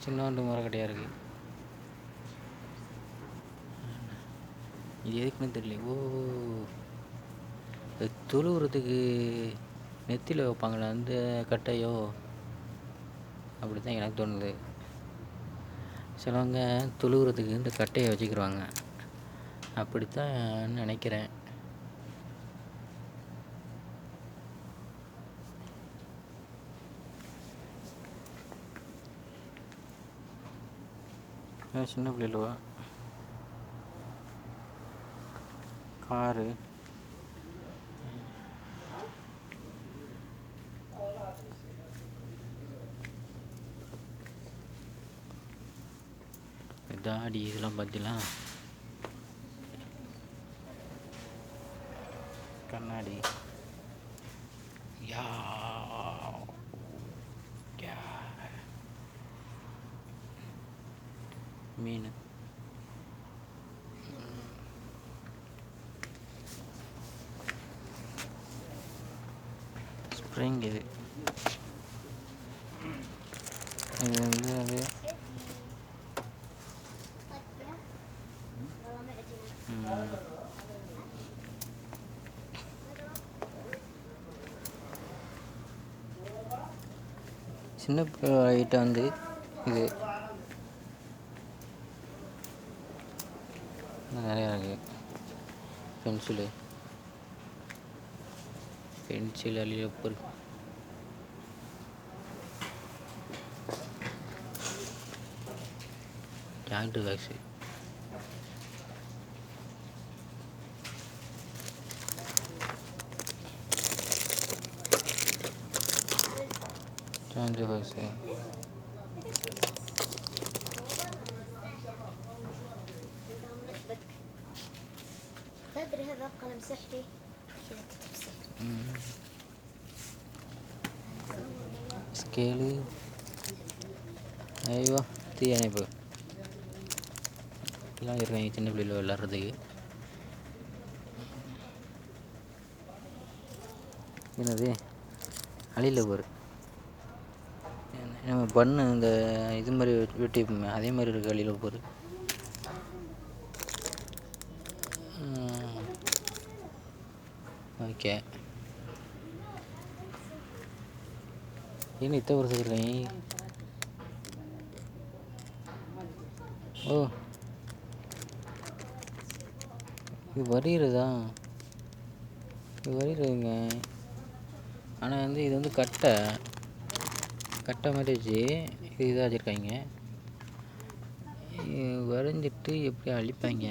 சின்னோண்டு மரக்கட்டையாக இருக்குது. இது எதுக்குன்னு தெரியல. ஓ, தொழுவுறதுக்கு நெத்தியில் வைப்பாங்களே அந்த கட்டையோ, அப்படி தான் எனக்கு தோணுது. சிலவங்க தொழுவுறதுக்கு இந்த கட்டையை வச்சுக்கிடுவாங்க, அப்படித்தான் நினைக்கிறேன். சின்ன பிள்ளைலவா காரு தாடி இதெல்லாம் பார்த்தீங்களா, கண்ணாடி யா மீன் ஸ்ப்ரிங். இது வந்து அது சின்ன ஐட்டம் வந்து இது நிறையா இருக்குது. பென்சில் அலியப்பர், joint box, joint box, هذا قلم سحري. Scale, ஐயோ தீயணைப்பு எல்லாம் இருக்காங்க சின்ன பிள்ளைகள் விளாட்றதுக்கு. என்னது அழியில் போர் நம்ம பண்ணு இந்த இது மாதிரி வெட்டிப்போமே அதே மாதிரி இருக்குது அழியில் போர். ஓகே, என்ன இத்த வருஷம் இருக்கீங்க? ஓ, இது வரிகிறதா? இது வரிகிறதுங்க. ஆனால் வந்து இது வந்து கட்டை மாதிரி வச்சு இது இதாக வச்சுருக்காங்க. வரைஞ்சிட்டு எப்படி அழிப்பாங்க?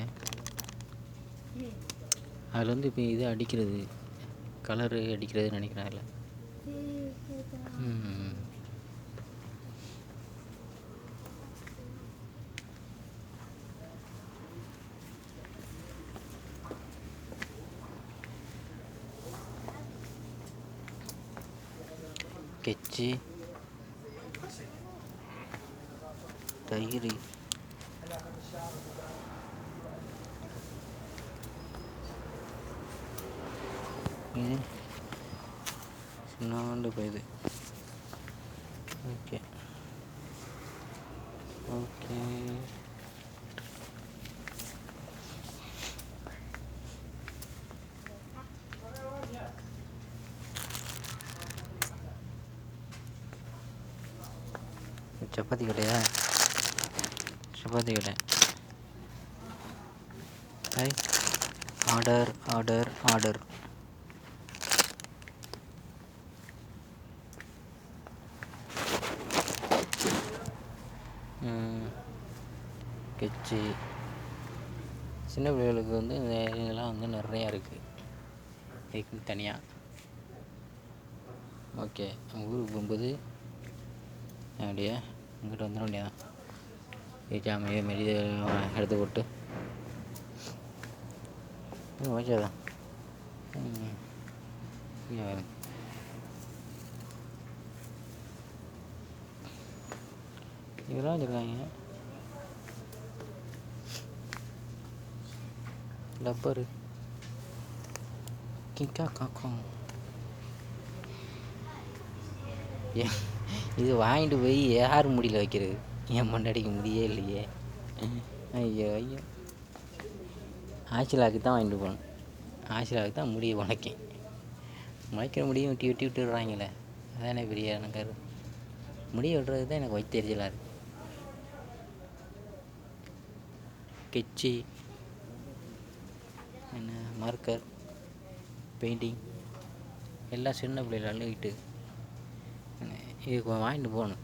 அதில் வந்து இப்போ இது அடிக்கிறது, கலரு அடிக்கிறதுன்னு நினைக்கிறேன். அதில் கெச்சி, தயிர், இது சின்னாண்டு போயுது. ஓகே ஓகே, சப்பாத்தி கடையா? சப்பாத்தி கடை. Hi, order order order. கெச்சி சின்ன பிள்ளைகளுக்கு வந்து இதெல்லாம் வந்து நிறையா இருக்குது இதுக்குன்னு தனியாக. ஓகே, ஊருக்கு போகும்போது அப்படியே இங்கிட்ட வந்துட வேண்டியதான். ஜாமையோ மெரிய எடுத்து போட்டு ஓகே தான். இதெல்லாம் வச்சுருக்காங்க. லப்பரு, கிக்கா காக்கம். இது வாங்கிட்டு போய் யார் முடியல வைக்கிறது? என் பொண்டாட்டிக்கு முடியே இல்லையே. ஐயோ ஐயோ. ஆசிலாவுக்கு தான் வாங்கிட்டு போகணும். ஆசிலாவுக்கு தான் முடியை உழைக்கேன். முளைக்கிற முடியும் வெட்டி வெட்டி விட்டுடுறாங்களே, அதானே பெரிய எனக்கு. முடியை விடுறது தான் எனக்கு வயிற்றெரிச்சலாக இருக்குது. கெச்சி, என்ன மார்க்கர், பெயிண்டிங் எல்லாம் சின்ன பிள்ளைகள் அள்ளிக்கிட்டு இதுக்கு வாங்கிட்டு போகணும்.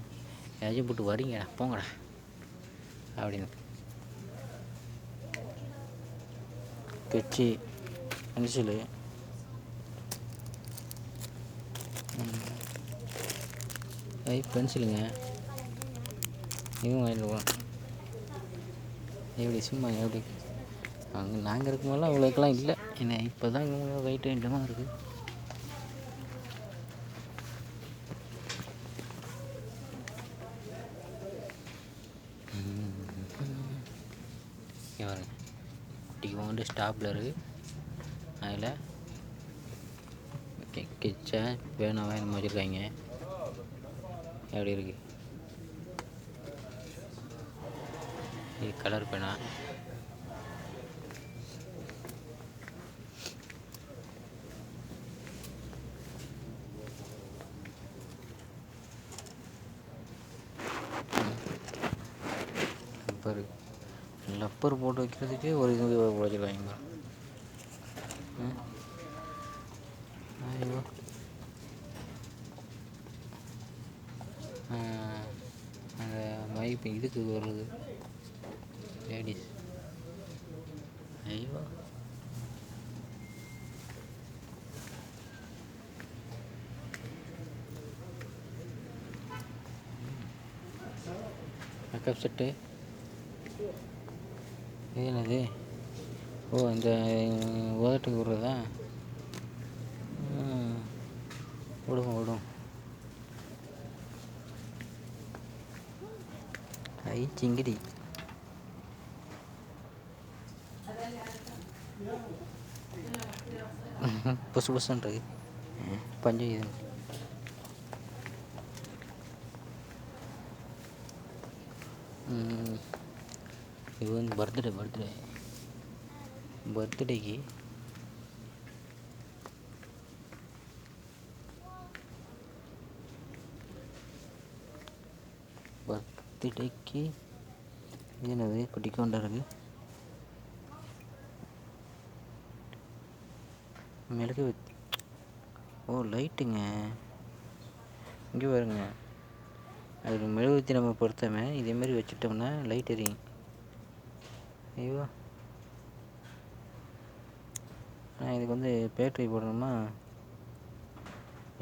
ஏதாச்சும் போட்டு வரீங்கடா போங்கடா அப்படின்னு. கெச்சி, பென்சிலு, பென்சிலுங்க இதுவும் வாங்கிட்டு போகணும். எப்படி சும்மா எப்படி அங்கே நாங்கள் இருக்கும்போதெல்லாம் அவ்வளோக்கெல்லாம் இல்லை. என்ன இப்போ தான் வெயிட் வேண்டமாக இருக்குது. பாருங்க, குட்டிக்கு வந்து ஸ்டாப்லரு, அதில் கெச்சா பேனாவாக இந்த மாதிரி வச்சுருக்காங்க. எப்படி இருக்குது இது? கலர் பேனா. லப்பர் போட்டு வைக்கிறதுக்கே ஒரு இது வச்சுருக்காங்க. ஐயோ, அந்த மைப்பு இதுக்கு வருது லேடிஸ். ஐயோ, மேக்கப் செட்டு. இது என்னது? ஓ, இந்த உதட்டுக்கு விடுறதா? விடுவோம் விடுவோம். ஐ சிங்கிடி. புசு புசுன்றது பஞ்சு. இது வந்து பர்த்டேக்கு இது என்னது? குட்டி கொண்டா இருக்குது. மிளகு. ஓ, லைட்டுங்க. இங்கே பாருங்க, அது மெழுகுவர்த்தி நம்ம பொறுத்தமே இதேமாரி வச்சுட்டோம்னா லைட் எரியும். ஐயோ, ஆனால் இதுக்கு வந்து பேட்டரி போடணுமா?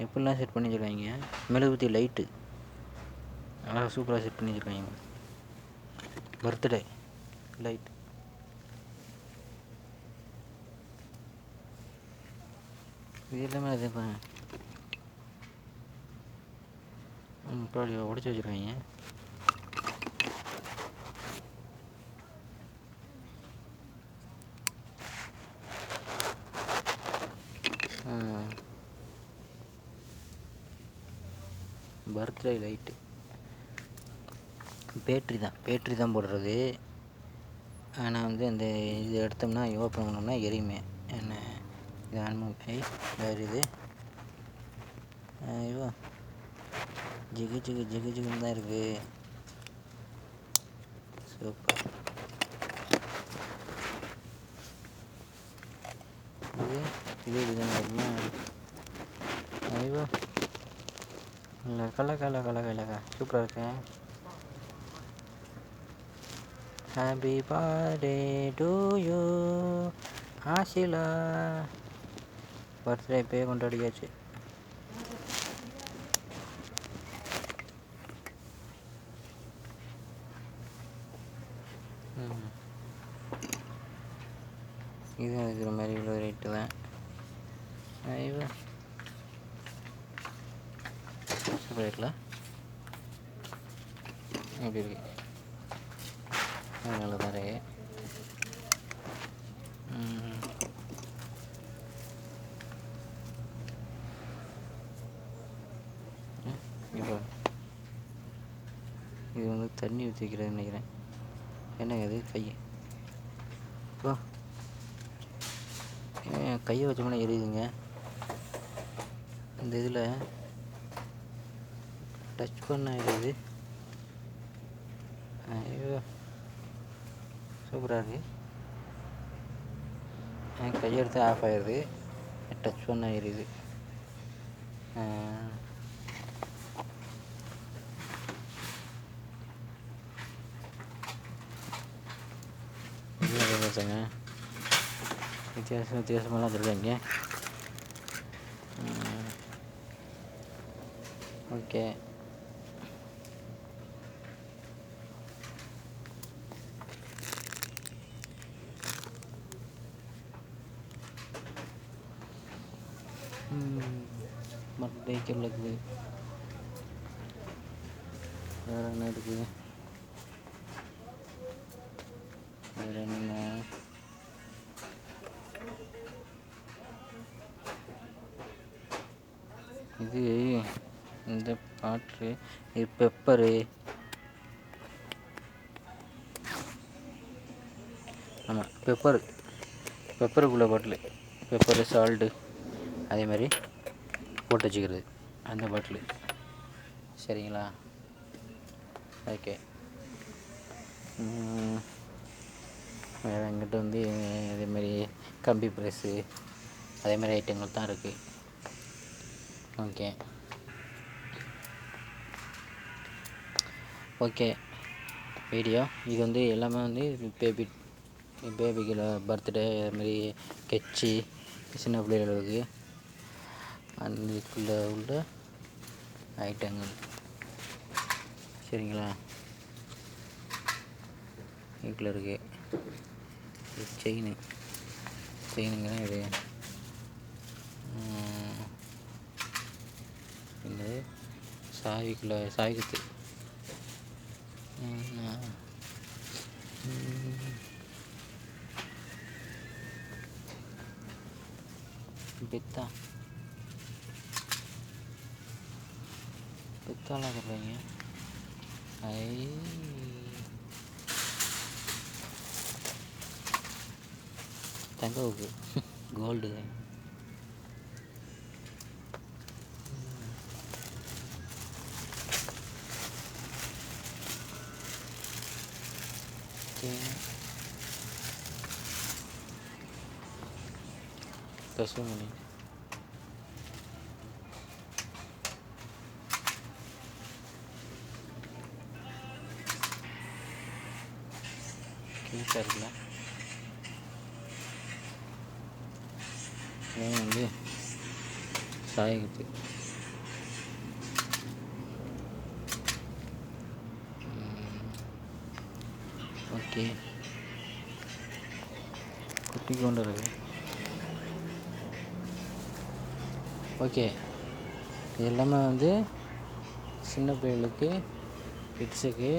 எப்படிலாம் செட் பண்ணி வச்சுருக்காங்க. மெழுகுவர்த்தி லைட்டு அழகாக சூப்பராக செட் பண்ணி வச்சுருக்காங்க. Birthday light. இது எல்லாமே அதே பாருங்க. பாடி உடச்சி வச்சுருக்காங்க. பர்த்டே லைட்டு பேட்ரி தான் போடுறது. ஆனால் வந்து அந்த இது எடுத்தோம்னா ஓப்பன் பண்ணோம்னா எரியுமே. என்ன இது? ஆன்மூகை வேறு இது. ஐயோ, ஜிகுன்னு தான் இருக்குது. சூப்பர். இது டிசைன் இருக்குமா? ஐயோ, இல்லை கலக்கா சூப்பராக இருக்கு. Happy birthday to you Ashila. Birthday இப்போயே கொண்டாடியாச்சு. இதுவும் இருக்கிற மாதிரி இவ்வளோ ரேட்டு தான். ஐயோ, சூப்பராக இருக்குல்ல? எப்படி இருக்கு? நல்லா தான் இருக்கு. இப்போ இது வந்து தண்ணி ஊற்றி வைக்கிறதுன்னு நினைக்கிறேன். என்னங்க இது கையை வா கையை வச்சோம்னா எரியுதுங்க. இந்த இதில் டச் பண்ண எரியுது. ஐயோ சூப்பராக இருக்குது. கையை எடுத்து ஆஃப் ஆகிடுது, டச் பண்ண எரியுது. பசங்க வித்தியாசமெல்லாம் சொல்லுவாங்க. ஓகே மட்டைகள் இருக்குது. வேறு என்ன இருக்குது? வேறு என்ன? இது இந்த பாட்டு இது பெப்பரு. ஆமாம் பெப்பருக்குள்ளே பாட்டிலு பெப்பரு சால்ட்டு அதே மாதிரி போட்டு வச்சுக்கிறது அந்த பாட்டிலு. சரிங்களா? ஓகே. வேறு எங்கிட்ட வந்து இதேமாரி கம்பி ப்ரெஸ்ஸு அதேமாதிரி ஐட்டங்கள் தான் இருக்குது. ஓகே ஓகே வீடியோ இது வந்து எல்லாமே வந்து பேபிக்கு பர்த்டே அதுமாரி கெச்சி சின்ன பிள்ளைகளுக்கு அதுக்குள்ளே உள்ள ஐட்டங்கள். சரிங்களா? வீட்டில் இருக்குது செயினுங்க இது இந்த சாவி குத்து பித்தாலாம் சொல்கிறீங்க. தங்கவுக்கு கோல்டு கசுமணி கியூட்டாக இருக்குல்ல. வந்து சாயகுத்து ஓகே குட்டி கொண்டு இருக்கு. ஓகே இது எல்லாமே வந்து சின்ன பிள்ளைகளுக்கு கிட்ஸுக்கு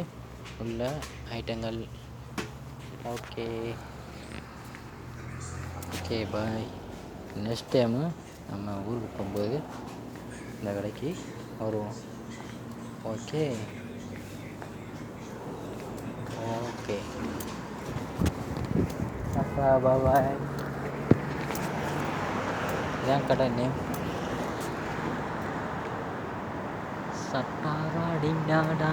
உள்ள ஐட்டங்கள். Okay okay bye. Next time நம்ம ஊருக்கு போகும்போது இந்த கடைக்கு வருவோம். ஓகே ஓகே டாடா பாய். இதான் கடை நேம் சட்டாரா டிங்டாடா.